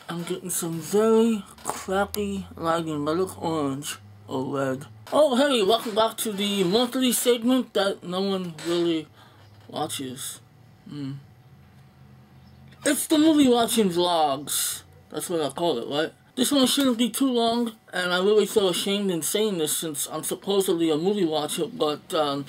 I'm getting some very crappy lighting. I look orange or red. Oh hey, welcome back to the monthly segment that no one really watches. It's the movie watching vlogs. That's what I call it, right? This one shouldn't be too long, and I really feel ashamed in saying this since I'm supposedly a movie watcher, but I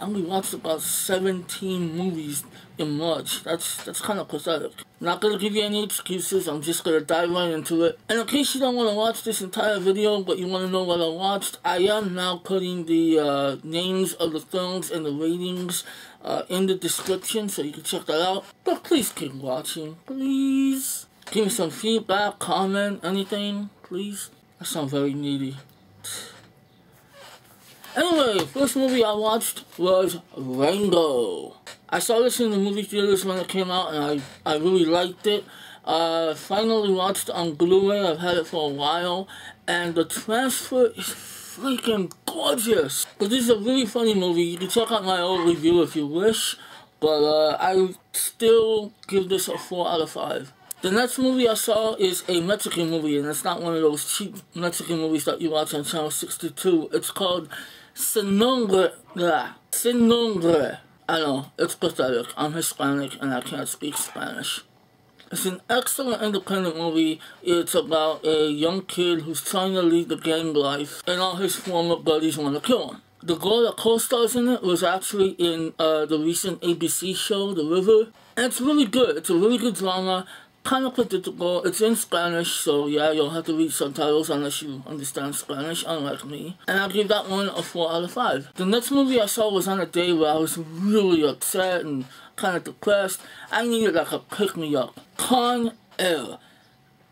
only watched about 17 movies in March. That's kind of pathetic. Not gonna give you any excuses, I'm just gonna dive right into it. And in case you don't want to watch this entire video, but you want to know what I watched, I am now putting the names of the films and the ratings in the description, so you can check that out. But please keep watching, please. Give me some feedback, comment, anything, please. I sound very needy. Anyway, first movie I watched was Rango. I saw this in the movie theaters when it came out, and I really liked it. Finally watched it on Blu-ray. I've had it for a while, and the transfer is freaking gorgeous. But this is a really funny movie. You can check out my old review if you wish, but I still give this a 4 out of 5. The next movie I saw is a Mexican movie, and it's not one of those cheap Mexican movies that you watch on Channel 62. It's called Nombre. Nombre. I know, it's pathetic. I'm Hispanic and I can't speak Spanish. It's an excellent independent movie. It's about a young kid who's trying to lead the gang life, and all his former buddies want to kill him. The girl that co-stars in it was actually in the recent ABC show, The River, and it's really good. It's a really good drama. Kind of predictable. It's in Spanish, so yeah, you'll have to read subtitles unless you understand Spanish, unlike me. And I'll give that one a 4 out of 5. The next movie I saw was on a day where I was really upset and kind of depressed. I needed like a pick-me-up. Con Air.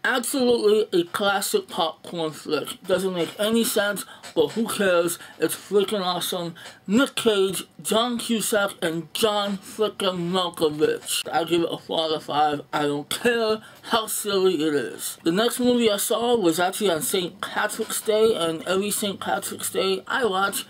Absolutely a classic popcorn flick. Doesn't make any sense, but who cares? It's freaking awesome. Nick Cage, John Cusack, and John freaking Malkovich. I give it a 4 out of 5. I don't care how silly it is. The next movie I saw was actually on St. Patrick's Day, and every St. Patrick's Day I watch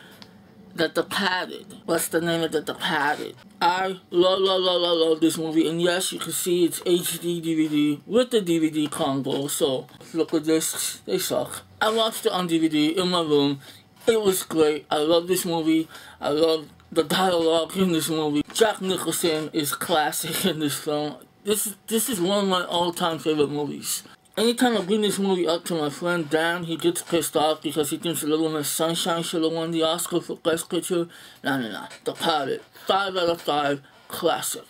The Departed. What's the name of The Departed? I love this movie, and yes, you can see it's HD DVD with the DVD combo, so look at this, they suck. I watched it on DVD in my room. It was great. I love this movie. I love the dialogue in this movie. Jack Nicholson is classic in this film. This is one of my all-time favorite movies. Anytime I bring this movie up to my friend Dan, he gets pissed off because he thinks Little Miss Sunshine should have won the Oscar for Best Picture. Nah. Departed. 5 out of 5. Classic.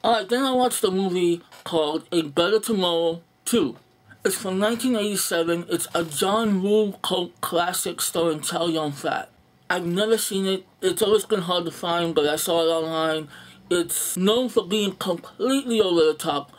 Alright, then I watched a movie called A Better Tomorrow 2. It's from 1987. It's a John Woo cult classic starring Chow Yun-fat. I've never seen it. It's always been hard to find, but I saw it online. It's known for being completely over the top,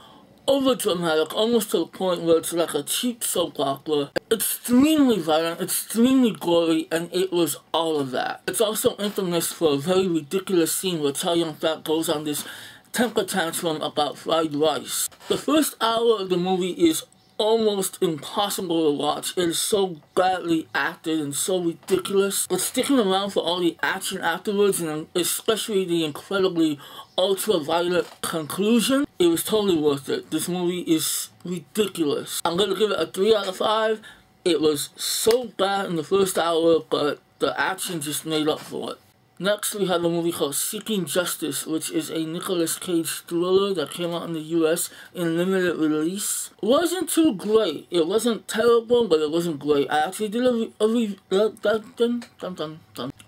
over dramatic, almost to the point where it's like a cheap soap opera. Extremely violent, extremely gory, and it was all of that. It's also infamous for a very ridiculous scene where Chow Yun-fat goes on this temper tantrum about fried rice. The first hour of the movie is almost impossible to watch. It is so badly acted and so ridiculous. But sticking around for all the action afterwards, and especially the incredibly ultra-violent conclusion, it was totally worth it. This movie is ridiculous. I'm gonna give it a 3 out of 5. It was so bad in the first hour, but the action just made up for it. Next, we have a movie called Seeking Justice, which is a Nicolas Cage thriller that came out in the US in limited release. It wasn't too great. It wasn't terrible, but it wasn't great. I actually did a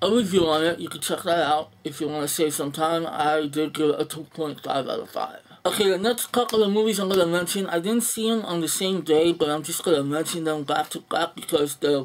review on it. You can check that out if you want to save some time. I did give it a 2.5 out of 5. Okay, the next couple of movies I'm going to mention, I didn't see them on the same day, but I'm just going to mention them back to back because they're,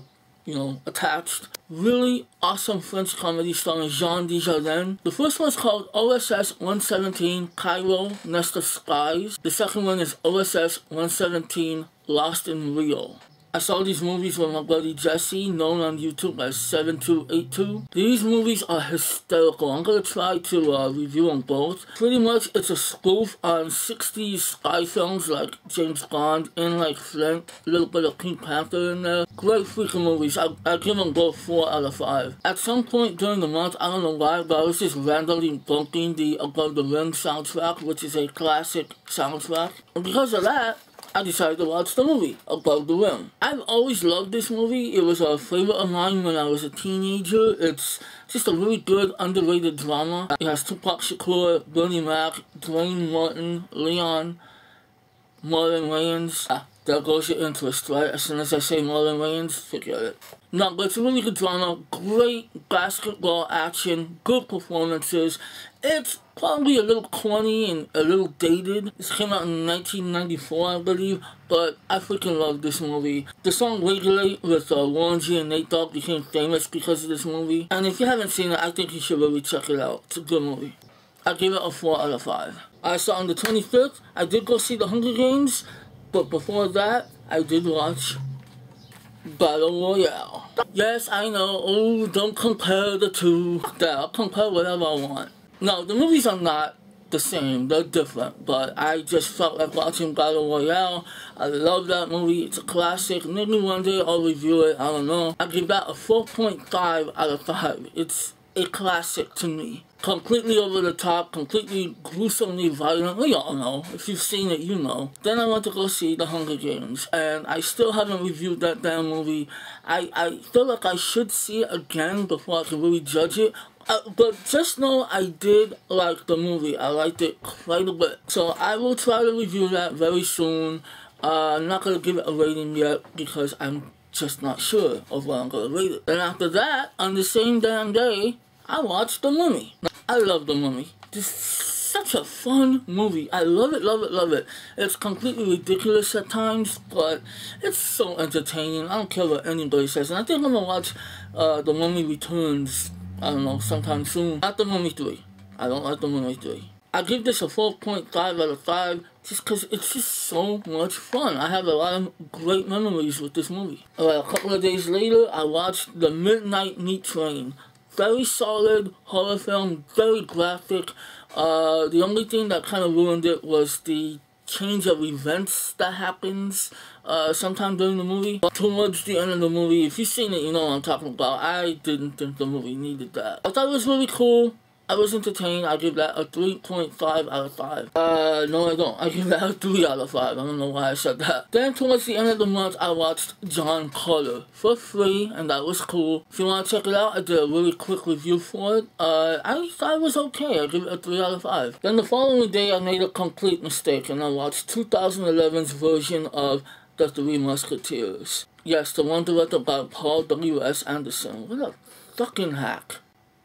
attached. Really awesome French comedy starring Jean Dujardin. The first one's called OSS 117 Cairo, Nest of Spies. The second one is OSS 117 Lost in Rio. I saw these movies with my buddy Jesse, known on YouTube as 7282. These movies are hysterical. I'm going to try to review them both. Pretty much it's a spoof on 60s spy films like James Bond and like Flint. A little bit of Pink Panther in there. Great freaking movies. I give them both 4 out of 5. At some point during the month, I don't know why, but I was just randomly bumping the Above the Rim soundtrack, which is a classic soundtrack. And because of that, I decided to watch the movie, Above the Rim. I've always loved this movie. It was a favorite of mine when I was a teenager. It's just a really good, underrated drama. It has Tupac Shakur, Bernie Mac, Dwayne Martin, Leon, Marlon Wayans. There goes your interest, right? As soon as I say Marlon Wayans, forget it. No, but it's a really good drama, great basketball action, good performances. It's probably a little corny and a little dated. This came out in 1994, I believe, but I freaking love this movie. The song Regulate with Warren G and Nate Dogg became famous because of this movie. And if you haven't seen it, I think you should really check it out. It's a good movie. I give it a 4 out of 5. I saw on the 25th, I did go see The Hunger Games, but before that, I did watch Battle Royale. Yes, I know, oh, don't compare the two. I'll compare whatever I want. No, the movies are not the same, they're different, but I just felt like watching Battle Royale. I love that movie, it's a classic. Maybe one day I'll review it, I don't know. I give that a 4.5 out of 5. It's a classic to me. Completely over the top, completely gruesomely violent. We all know. If you've seen it, you know. Then I went to go see The Hunger Games, and I still haven't reviewed that damn movie. I feel like I should see it again before I can really judge it. But just know I did like the movie. I liked it quite a bit. So I will try to review that very soon. I'm not going to give it a rating yet because I'm just not sure of what I'm going to rate it. Then after that, on the same damn day, I watched The Mummy. I love The Mummy. This is such a fun movie. I love it, love it, love it. It's completely ridiculous at times, but it's so entertaining. I don't care what anybody says. And I think I'm going to watch The Mummy Returns, I don't know, sometime soon. Not The Mummy 3. I don't like The Mummy 3. I give this a 4.5 out of 5 just because it's just so much fun. I have a lot of great memories with this movie. A couple of days later, I watched The Midnight Meat Train. Very solid horror film, very graphic. The only thing that kind of ruined it was the change of events that happens sometime during the movie. But towards the end of the movie, if you've seen it, you know what I'm talking about. I didn't think the movie needed that. I thought it was really cool. I was entertained. I give that a 3.5 out of 5. No I don't. I give that a 3 out of 5. I don't know why I said that. Then towards the end of the month, I watched John Carter for free, and that was cool. If you want to check it out, I did a really quick review for it. I thought it was okay. I give it a 3 out of 5. Then the following day, I made a complete mistake, and I watched 2011's version of The Three Musketeers. Yes, the one directed by Paul W.S. Anderson. What a fucking hack.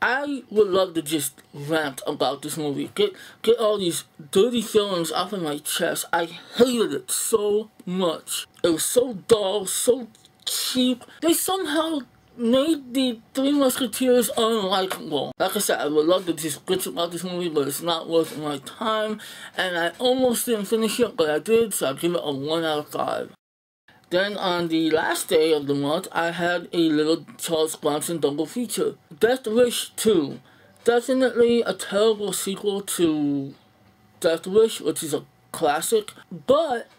I would love to just rant about this movie. Get all these dirty feelings off of my chest. I hated it so much. It was so dull, so cheap. They somehow made the Three Musketeers unlikable. Like I said, I would love to just bitch about this movie, but it's not worth my time. And I almost didn't finish it, but I did, so I give it a 1 out of 5. Then on the last day of the month, I had a little Charles Bronson double feature. Death Wish 2. Definitely a terrible sequel to Death Wish, which is a classic, but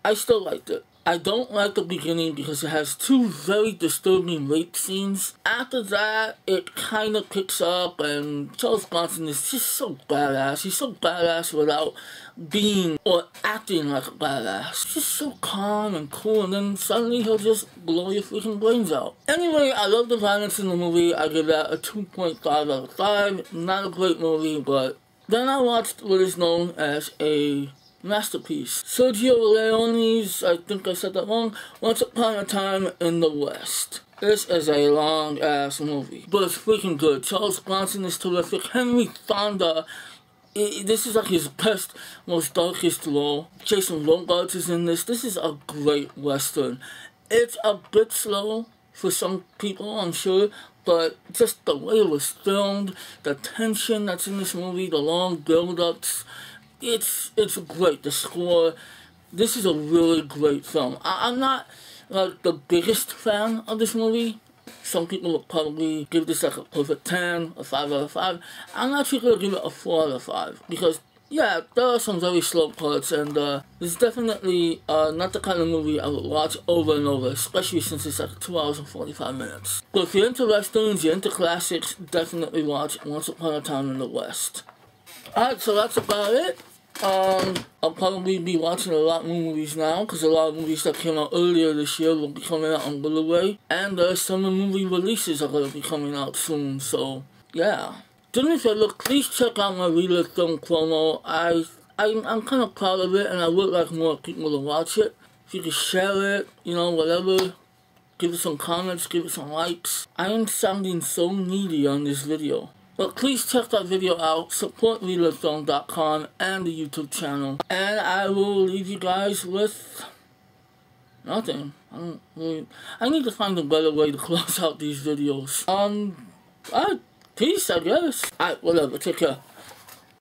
I still liked it. I don't like the beginning because it has 2 very disturbing rape scenes. After that, it kind of picks up, and Charles Bronson is just so badass. He's so badass without being or acting like a badass. Just so calm and cool, and then suddenly he'll just blow your freaking brains out. Anyway, I love the violence in the movie. I give that a 2.5 out of 5. Not a great movie, but then I watched what is known as a masterpiece. Sergio Leone's, I think I said that wrong, Once Upon a Time in the West. This is a long-ass movie, but it's freaking good. Charles Bronson is terrific. Henry Fonda, this is like his best, most darkest role. Jason Robards is in this. This is a great Western. It's a bit slow for some people, I'm sure, but just the way it was filmed, the tension that's in this movie, the long build-ups, it's great. The score, this is a really great film. I'm not like the biggest fan of this movie. Some people would probably give this like a perfect 10, a 5 out of 5. I'm actually going to give it a 4 out of 5 because, yeah, there are some very slow parts, and it's definitely not the kind of movie I would watch over and over, especially since it's like 2 hours and 45 minutes. But if you're into westerns, you're into classics, definitely watch Once Upon a Time in the West. Alright, so that's about it. I'll probably be watching a lot more movies now, because a lot of movies that came out earlier this year will be coming out on Blu-ray, and summer movie releases are going to be coming out soon, so yeah. Doing this look, please check out my Reader Film promo. I'm kind of proud of it, and I would like more people to watch it. If you could share it, you know, whatever. Give it some comments, give it some likes. I am sounding so needy on this video. But please check that video out, support ReaderFilm.com and the YouTube channel. And I will leave you guys with nothing. I need to find a better way to close out these videos. Peace, I guess. Alright, whatever, take care.